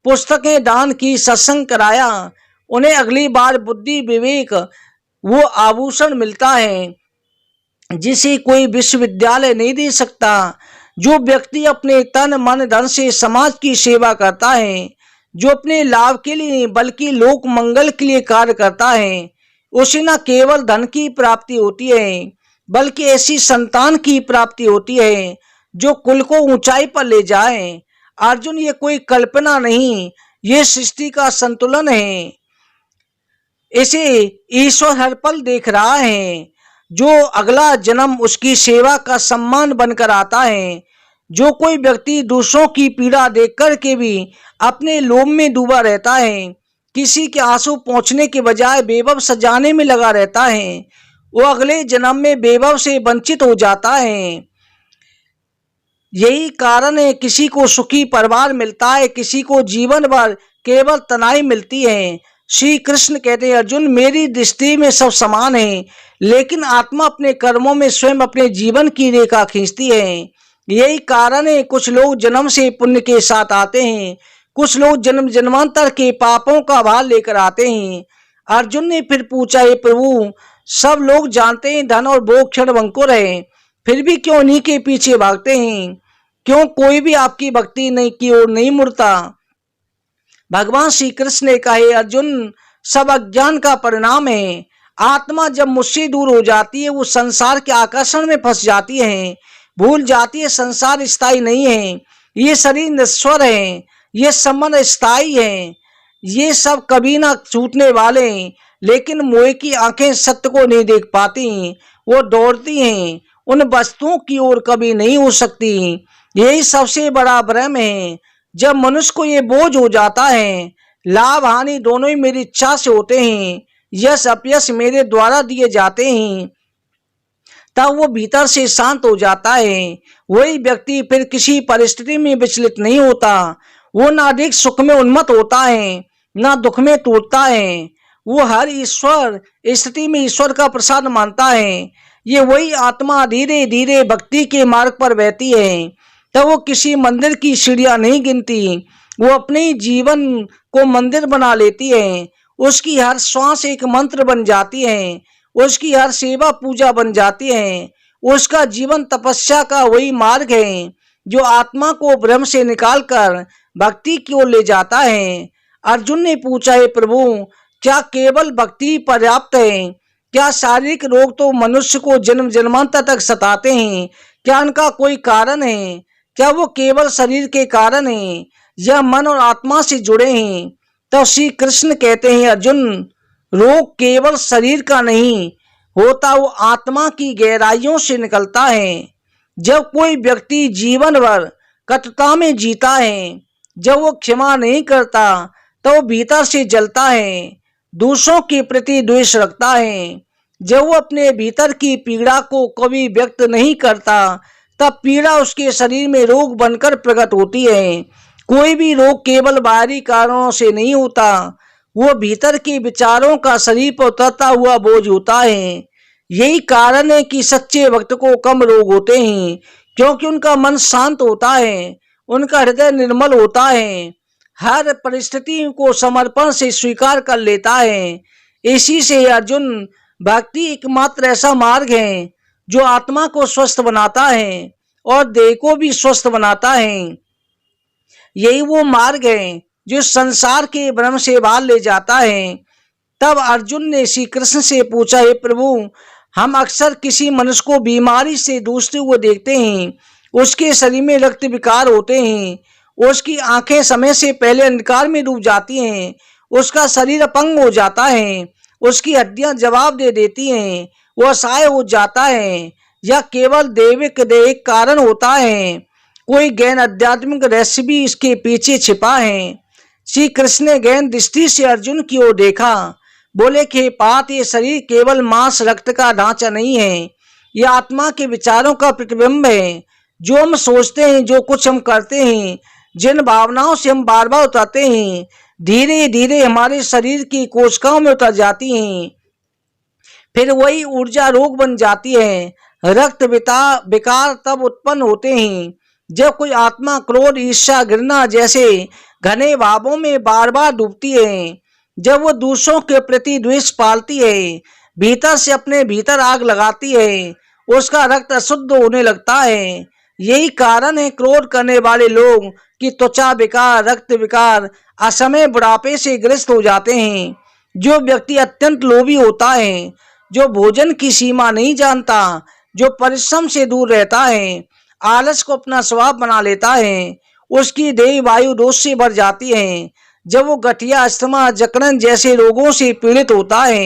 पुस्तकें दान की, सत्संग कराया, उन्हें अगली बार बुद्धि विवेक वो आभूषण मिलता है जिसे कोई विश्वविद्यालय नहीं दे सकता। जो व्यक्ति अपने तन मन धन से समाज की सेवा करता है, जो अपने लाभ के लिए नहीं बल्कि लोक मंगल के लिए कार्य करता है, उसे न केवल धन की प्राप्ति होती है, बल्कि ऐसी संतान की प्राप्ति होती है जो कुल को ऊंचाई पर ले जाए। अर्जुन, ये कोई कल्पना नहीं, ये सृष्टि का संतुलन है। इसे ईश्वर हर पल देख रहा है। जो अगला जन्म उसकी सेवा का सम्मान बनकर आता है। जो कोई व्यक्ति दूसरों की पीड़ा देख कर के भी अपने लोभ में डूबा रहता है, किसी के आंसू पहुंचने के बजाय बेवब सजाने में लगा रहता है, वो अगले जन्म में बेवब से वंचित हो जाता है। यही कारण है किसी को सुखी परिवार मिलता है, किसी को जीवन भर केवल तनाई मिलती है। श्री कृष्ण कहते हैं, अर्जुन, मेरी दृष्टि में सब समान है, लेकिन आत्मा अपने कर्मों में स्वयं अपने जीवन की रेखा खींचती है। यही कारण है कुछ लोग जन्म से पुण्य के साथ आते हैं, कुछ लोग जन्म जन्मांतर के पापों का भार लेकर आते हैं। अर्जुन ने फिर पूछा, हे प्रभु, सब लोग जानते हैं धन और भोग क्षणभंगुर है, फिर भी क्यों इन्हीं के पीछे भागते हैं? क्यों कोई भी आपकी भक्ति नहीं की ओर नहीं मुड़ता? भगवान श्री कृष्ण ने कहा, अर्जुन, सब अज्ञान का परिणाम है। आत्मा जब मुझसे दूर हो जाती है, वो संसार के आकर्षण में फंस जाती है, भूल जाती है संसार स्थायी नहीं है, ये शरीर नश्वर है, ये संबंध स्थायी है, ये सब कभी ना छूटने वाले हैं। लेकिन मोह की आंखें सत्य को नहीं देख पाती, वो दौड़ती हैं, उन वस्तुओं की ओर कभी नहीं हो सकती। यही सबसे बड़ा भ्रम है। जब मनुष्य को ये बोझ हो जाता है, लाभ हानि दोनों ही मेरी इच्छा से होते हैं, यश अपयश मेरे द्वारा दिए जाते हैं, तब वो भीतर से शांत हो जाता है। वही व्यक्ति फिर किसी परिस्थिति में विचलित नहीं होता। वो ना अधिक सुख में उन्मत्त होता है, ना दुख में टूटता है। वो हर ईश्वर स्थिति में ईश्वर का प्रसाद मानता है। ये वही आत्मा धीरे धीरे भक्ति के मार्ग पर बहती है। तब वो किसी मंदिर की सीढ़ियां नहीं गिनती, वो अपने जीवन को मंदिर बना लेती है। उसकी हर श्वास एक मंत्र बन जाती है, उसकी हर सेवा पूजा बन जाती है। उसका जीवन तपस्या का वही मार्ग है जो आत्मा को ब्रह्म से निकालकर भक्ति की ओर ले जाता है। अर्जुन ने पूछा, है प्रभु, क्या केवल भक्ति पर्याप्त है? क्या शारीरिक रोग तो मनुष्य को जन्म जन्मांतर तक सताते हैं? क्या उनका कोई कारण है? क्या वो केवल शरीर के कारण है या मन और आत्मा से जुड़े हैं? तो श्री कृष्ण कहते हैं, अर्जुन, रोग केवल शरीर का नहीं होता, वो आत्मा की गहराइयों से निकलता है। जब कोई व्यक्ति जीवन भर कटुता में जीता है, जब वो क्षमा नहीं करता, तो वो भीतर से जलता है, दूसरों के प्रति द्वेष रखता है। जब वो अपने भीतर की पीड़ा को कभी व्यक्त नहीं करता, तब पीड़ा उसके शरीर में रोग बनकर प्रकट होती है। कोई भी रोग केवल बाहरी कारणों से नहीं होता, वो भीतर के विचारों का शरीर पर उतरता हुआ बोझ होता है। यही कारण है कि सच्चे भक्त को कम रोग होते हैं, क्योंकि उनका मन शांत होता है, उनका हृदय निर्मल होता है, हर परिस्थिति को समर्पण से स्वीकार कर लेता है। इसी से अर्जुन, भक्ति एकमात्र ऐसा मार्ग है जो आत्मा को स्वस्थ बनाता है और देह को भी स्वस्थ बनाता है। यही वो मार्ग है जो संसार के भ्रम से बाहर ले जाता है। तब अर्जुन ने श्री कृष्ण से पूछा, हे प्रभु, हम अक्सर किसी मनुष्य को बीमारी से दूसरे हुए देखते हैं। उसके शरीर में रक्त विकार होते हैं, उसकी आंखें समय से पहले अंधकार में डूब जाती हैं, उसका शरीर अपंग हो जाता है, उसकी हड्डियां जवाब दे देती हैं, वह असहाय हो जाता है। यह केवल दैविक कारण होता है, कोई गहन आध्यात्मिक रहस्य भी इसके पीछे छिपा है। श्री कृष्ण ने गहन दृष्टि से अर्जुन की ओर देखा, बोले कि पात, ये शरीर केवल मांस रक्त का ढांचा नहीं है, यह आत्मा के विचारों का प्रतिबिंब है। जो हम सोचते हैं, जो कुछ हम करते हैं, जिन भावनाओं से हम बार बार उतरते हैं, धीरे धीरे हमारे शरीर की कोशिकाओं में उतर जाती हैं। फिर वही ऊर्जा रोग बन जाती है। रक्त विकार तब उत्पन्न होते हैं जब कोई आत्मा क्रोध, ईर्ष्या, घृणा जैसे घने भावों में बार बार डूबती है, जब वो दूसरों के प्रति द्वेष पालती है, भीतर से अपने भीतर आग लगाती है, उसका रक्त अशुद्ध होने लगता है। यही कारण है क्रोध करने वाले लोग की त्वचा विकार, रक्त विकार, असमय बुढ़ापे से ग्रस्त हो जाते हैं। जो व्यक्ति अत्यंत लोभी होता है, जो भोजन की सीमा नहीं जानता, जो परिश्रम से दूर रहता है, आलस को अपना स्वभाव बना लेता है, उसकी देह वायु दोष से भर जाती है। जब वो गठिया, अस्थमा, जकड़न जैसे रोगों से पीड़ित होता है।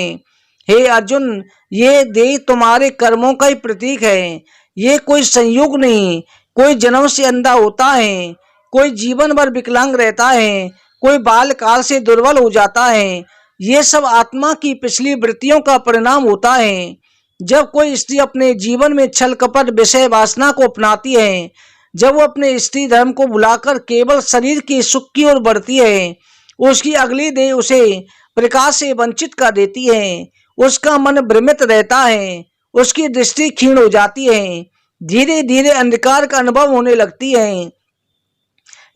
हे अर्जुन, ये देह तुम्हारे कर्मों का ही प्रतीक है। ये कोई संयोग नहीं। कोई जन्म से अंधा होता है, कोई जीवन भर विकलांग रहता है, कोई बाल काल से दुर्बल हो जाता है। ये सब आत्मा की पिछली वृत्तियों का परिणाम होता है। जब कोई स्त्री अपने जीवन में छल कपट, विषय वासना को अपनाती है, जब वो अपने स्त्री धर्म को भुलाकर केवल शरीर की सुख की ओर बढ़ती है, उसकी अगली देह उसे प्रकाश से वंचित कर देती है। उसका मन भ्रमित रहता है, उसकी दृष्टि क्षीण हो जाती है, धीरे धीरे अंधकार का अनुभव होने लगती है।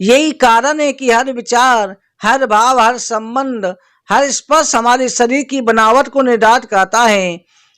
यही कारण है कि हर विचार, हर भाव, हर संबंध, हर स्पर्श हमारे शरीर की बनावट को निर्धारित करता है।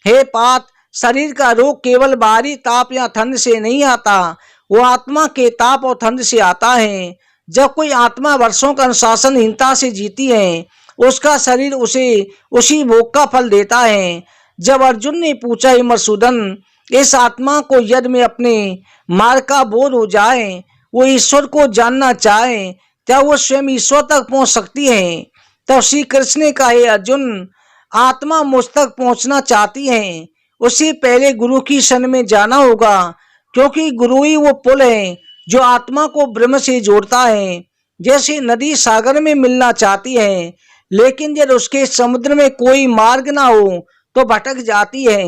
हे पात, शरीर का रोग केवल बाहरी ताप या ठंड से नहीं आता, वो आत्मा के ताप और ठंड से आता है। जब कोई आत्मा वर्षों का अनुशासनहीनता से जीती है, उसका शरीर उसे उसी भोग का फल देता है। जब अर्जुन ने पूछा, हे मधुसूदन, इस आत्मा को यदि में अपने मार्ग का बोध हो जाए, वो ईश्वर को जानना चाहे, क्या वो स्वयं ईश्वर तक पहुंच सकती है? तब श्री कृष्ण ने कहा, हे अर्जुन, आत्मा मुझ तक पहुंचना चाहती है, उसे पहले गुरु की शरण में जाना होगा, क्योंकि गुरु ही वो पुल है जो आत्मा को ब्रह्म से जोड़ता है। जैसे नदी सागर में मिलना चाहती है, लेकिन जब उसके समुद्र में कोई मार्ग ना हो तो भटक जाती है।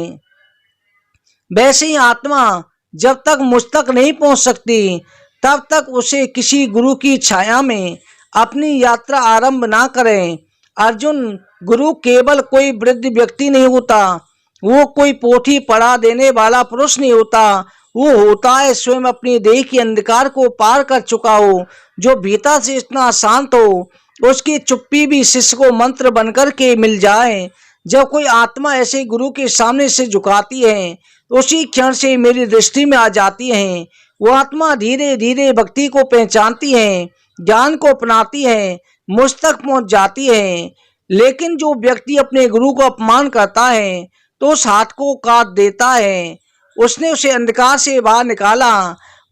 वैसे ही आत्मा जब तक मुझ तक नहीं पहुंच सकती तब तक उसे किसी गुरु की छाया में अपनी यात्रा आरंभ ना करें। अर्जुन, गुरु केवल कोई वृद्ध व्यक्ति नहीं होता, वो कोई पोथी पढ़ा देने वाला पुरुष नहीं होता, वो होता है स्वयं अपनी देह के अंधकार को पार कर चुका हो, जो भीतर से इतना शांत हो उसकी चुप्पी भी शिष्य को मंत्र बनकर के मिल जाए। जब कोई आत्मा ऐसे गुरु के सामने से झुकाती है तो उसी क्षण से मेरी दृष्टि में आ जाती है। वो आत्मा धीरे धीरे भक्ति को पहचानती है, ज्ञान को अपनाती है, मुझ तक पहुंच जाती है। लेकिन जो व्यक्ति अपने गुरु को अपमान करता है तो उस हाथ को काट देता है। उसने उसे अंधकार से बाहर निकाला,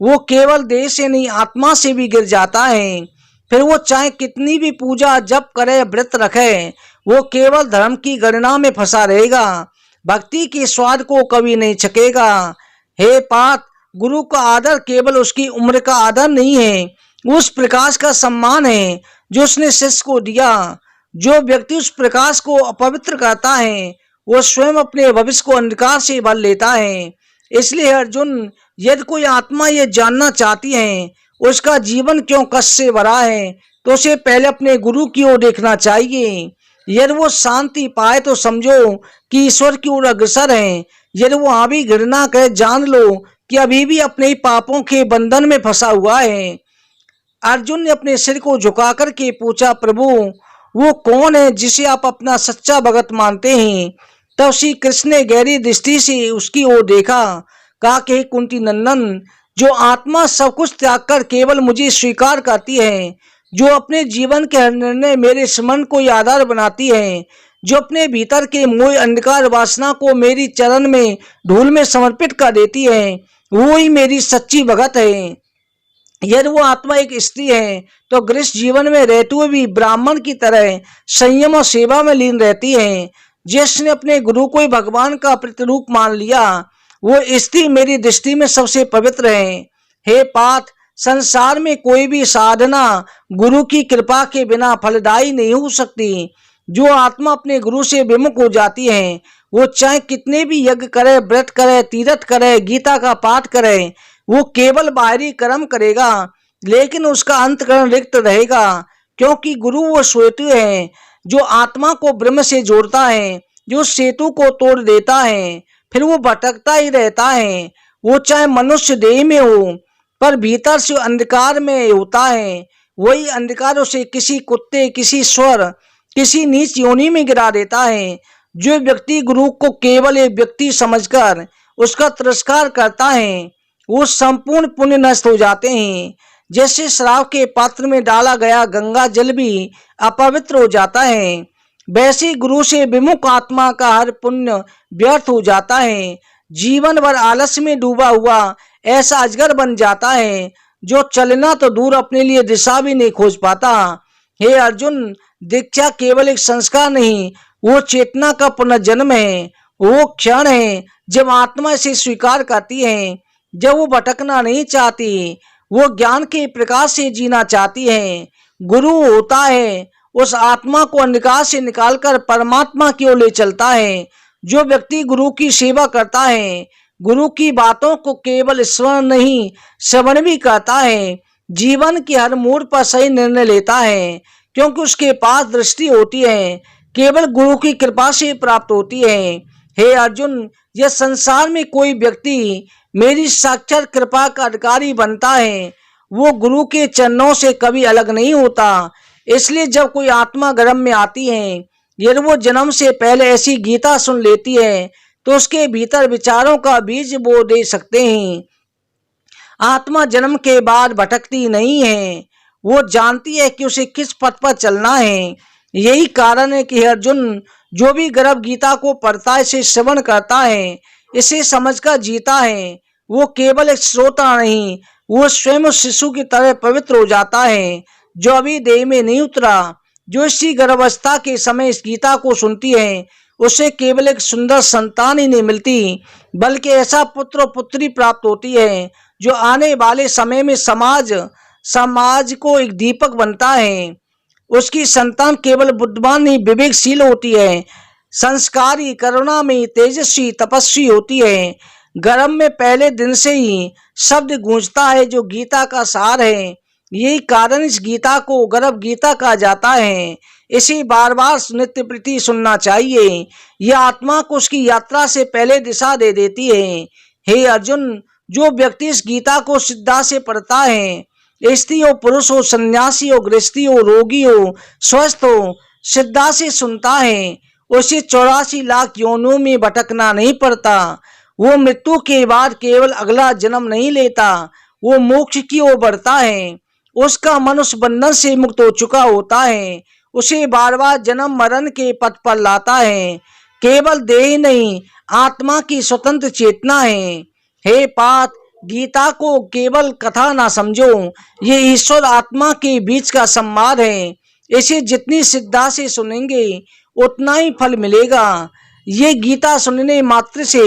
वो केवल देह से नहीं आत्मा से भी गिर जाता है। फिर वो चाहे कितनी भी पूजा जप करे, व्रत रखे, वो केवल धर्म की गणना में फंसा रहेगा, भक्ति के स्वाद को कभी नहीं चखेगा। हे पार्थ, गुरु का आदर केवल उसकी उम्र का आदर नहीं है, उस प्रकाश का सम्मान है जो उसने शिष्य को दिया। जो व्यक्ति उस प्रकाश को अपवित्र करता है वो स्वयं अपने भविष्य को अंधकार से भर लेता है। इसलिए अर्जुन, यदि कोई आत्मा ये जानना चाहती है उसका जीवन क्यों कष्ट से भरा है तो उसे पहले अपने गुरु की ओर देखना चाहिए। यदि वो शांति पाए तो समझो कि ईश्वर की ओर अग्रसर है, यदि वो वहां भी घृणा करे जान लो कि अभी भी अपने ही पापों के बंधन में फंसा हुआ है। अर्जुन ने अपने सिर को झुका करके पूछा, प्रभु वो कौन है जिसे आप अपना सच्चा भगत मानते हैं? तब श्री कृष्ण ने गहरी दृष्टि से उसकी ओर देखा, कहा कि कुंती नंदन, जो आत्मा सब कुछ त्याग कर केवल मुझे स्वीकार करती है, जो अपने जीवन के हर निर्णय मेरे स्मरण को आधार बनाती है, जो अपने भीतर के मोह अंधकार वासना को मेरी चरण में धूल में समर्पित कर देती है, वो ही मेरी सच्ची भगत है। यदि वो आत्मा एक स्त्री है तो गृहस्थ जीवन में रहते हुए भी ब्राह्मण की तरह संयम और सेवा में लीन रहती है। जिसने अपने गुरु को ही भगवान का प्रतिरूप मान लिया वो स्त्री मेरी दृष्टि में सबसे पवित्र है। हे पार्थ, संसार में कोई भी साधना गुरु की कृपा के बिना फलदायी नहीं हो सकती। जो आत्मा अपने गुरु से विमुख हो जाती है वो चाहे कितने भी यज्ञ करे, व्रत करे, तीर्थ करे, गीता का पाठ करे, वो केवल बाहरी कर्म करेगा लेकिन उसका अंतकरण रिक्त रहेगा, क्योंकि गुरु वो सेतु है जो आत्मा को ब्रह्म से जोड़ता है, जो सेतु को तोड़ देता है। फिर वो भटकता ही रहता है, वो चाहे मनुष्य देह में हो पर भीतर से अंधकार में होता है। वही अंधकार उसे किसी कुत्ते, किसी स्वर, किसी नीच योनि में गिरा देता है। जो व्यक्ति गुरु को केवल एक व्यक्ति समझकर उसका तिरस्कार करता है वो संपूर्ण पुण्य नष्ट हो जाते हैं। जैसे शराब के पात्र में डाला गया गंगा जल भी अपवित्र हो जाता है, वैसे गुरु से विमुख आत्मा का हर पुण्य व्यर्थ हो जाता है। जीवन भर आलस्य में डूबा हुआ ऐसा अजगर बन जाता है जो चलना तो दूर अपने लिए दिशा भी नहीं खोज पाता। हे अर्जुन, दीक्षा केवल एक संस्कार नहीं, वो चेतना का पुनर्जन्म है। वो क्षण है जब आत्मा इसे स्वीकार करती है, जब वो भटकना नहीं चाहती, वो ज्ञान के प्रकाश से जीना चाहती है। गुरु होता है उस आत्मा को अंधकार से निकालकर परमात्मा की ओर ले चलता है। जो व्यक्ति गुरु की सेवा करता है, गुरु की बातों को केवल स्मरण नहीं श्रवण भी करता है, जीवन के हर मोड़ पर सही निर्णय लेता है, क्योंकि उसके पास दृष्टि होती है केवल गुरु की कृपा से प्राप्त होती है। हे अर्जुन, यह संसार में कोई व्यक्ति मेरी साक्षात कृपा का अधिकारी बनता है वो गुरु के चरणों से कभी अलग नहीं होता। इसलिए जब कोई आत्मा गर्भ में आती है, यदि वो जन्म से पहले ऐसी गीता सुन लेती है तो उसके भीतर विचारों का बीज बो दे सकते हैं। आत्मा जन्म के बाद भटकती नहीं है, वो जानती है कि उसे किस पथ पर चलना है। यही कारण है कि अर्जुन, जो भी गर्भ गीता को पढ़ता है, इसे श्रवण करता है, इसे समझकर जीता है, वो केवल एक श्रोता नहीं, वो स्वयं शिशु की तरह पवित्र हो जाता है जो अभी देह में नहीं उतरा। जो इसी गर्भावस्था के समय इस गीता को सुनती है उसे केवल एक सुंदर संतान ही नहीं मिलती बल्कि ऐसा पुत्र और पुत्री प्राप्त होती है जो आने वाले समय में समाज को एक दीपक बनता है। उसकी संतान केवल बुद्धिमान नहीं, विवेकशील होती है, संस्कारी, करुणा में तेजस्वी, तपस्वी होती है। गर्भ में पहले दिन से ही शब्द गूंजता है जो गीता का सार है। यही कारण इस गीता को गर्भ गीता कहा जाता है। इसे बार बार नित्य प्रति सुनना चाहिए। यह आत्मा को उसकी यात्रा से पहले दिशा दे देती है। हे अर्जुन, जो व्यक्ति इस गीता को श्रद्धा से पढ़ता है, स्त्री हो, पुरुष हो, सन्यासी हो, गृहस्थी हो, रोगी हो, स्वस्थ हो, श्रद्धा से सुनता है, उसे 84 लाख योनियों में भटकना नहीं पड़ता। वो मृत्यु के बाद केवल अगला जन्म नहीं लेता, वो मोक्ष की ओर बढ़ता है। उसका मन उस बंधन से मुक्त हो चुका होता है, उसे बार बार जन्म मरण के पथ पर लाता है। केवल देह नहीं, आत्मा की स्वतंत्र चेतना है। हे पार्थ, गीता को केवल कथा ना समझो, ये ईश्वर आत्मा के बीच का संवाद है। इसे जितनी श्रद्धा से सुनेंगे उतना ही फल मिलेगा। ये गीता सुनने मात्र से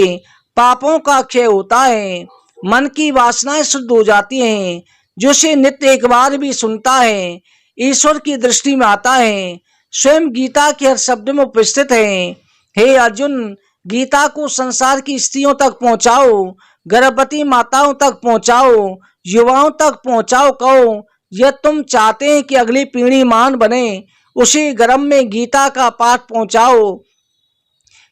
पापों का क्षय होता है, मन की वासनाएं शुद्ध हो जाती हैं। जो से नित्य एक बार भी सुनता है, ईश्वर की दृष्टि में आता है, स्वयं गीता के हर शब्द में उपस्थित है। हे अर्जुन, गीता को संसार की स्त्रियों तक पहुंचाओ, गर्भवती माताओं तक पहुंचाओ, युवाओं तक पहुंचाओ। कहो, यह तुम चाहते हैं कि अगली पीढ़ी महान बने, उसी गर्भ में गीता का पाठ पहुंचाओ,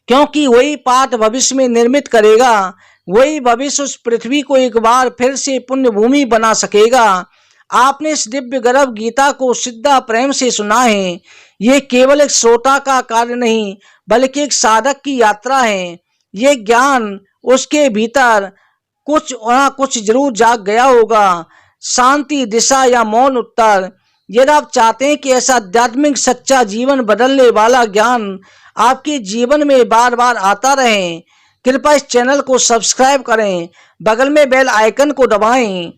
क्योंकि वही पाठ भविष्य में निर्मित करेगा। वही भविष्य उस पृथ्वी को एक बार फिर से पुण्य भूमि बना सकेगा। आपने इस दिव्य गर्भ गीता को श्रद्धा प्रेम से सुना है। ये केवल एक श्रोता का कार्य नहीं, बल्कि एक साधक की यात्रा है। ये ज्ञान उसके भीतर कुछ ना कुछ जरूर जाग गया होगा, शांति, दिशा या मौन उत्तर। यदि आप चाहते हैं कि ऐसा आध्यात्मिक सच्चा जीवन बदलने वाला ज्ञान आपके जीवन में बार बार आता रहे, कृपया इस चैनल को सब्सक्राइब करें, बगल में बेल आइकन को दबाएं।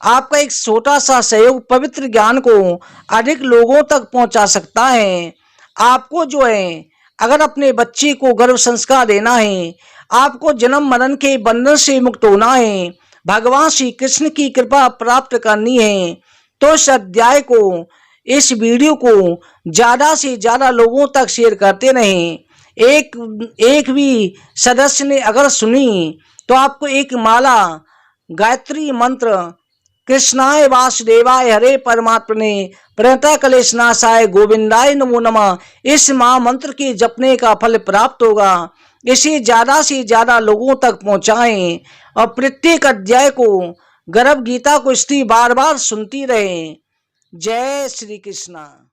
आपका एक छोटा सा सहयोग पवित्र ज्ञान को अधिक लोगों तक पहुंचा सकता है। आपको जो है, अगर अपने बच्चे को गर्भ संस्कार देना है, आपको जन्म मरण के बंधन से मुक्त होना है, भगवान श्री कृष्ण की कृपा प्राप्त करनी है, तो इस अध्याय को, इस वीडियो को ज्यादा से ज्यादा लोगों तक शेयर करते रहें। एक भी सदस्य ने अगर सुनी तो आपको एक माला गायत्री मंत्र कृष्णाय वासुदेवाय हरे परमात्मने प्रणता क्लेशनाशाय गोविंदाय नमो नमः, इस महामंत्र के जपने का फल प्राप्त होगा। इसे ज्यादा से ज्यादा लोगों तक पहुंचाएं और प्रत्येक अध्याय को, गर्भ गीता को स्त्री बार बार सुनती रहे। जय श्री कृष्णा।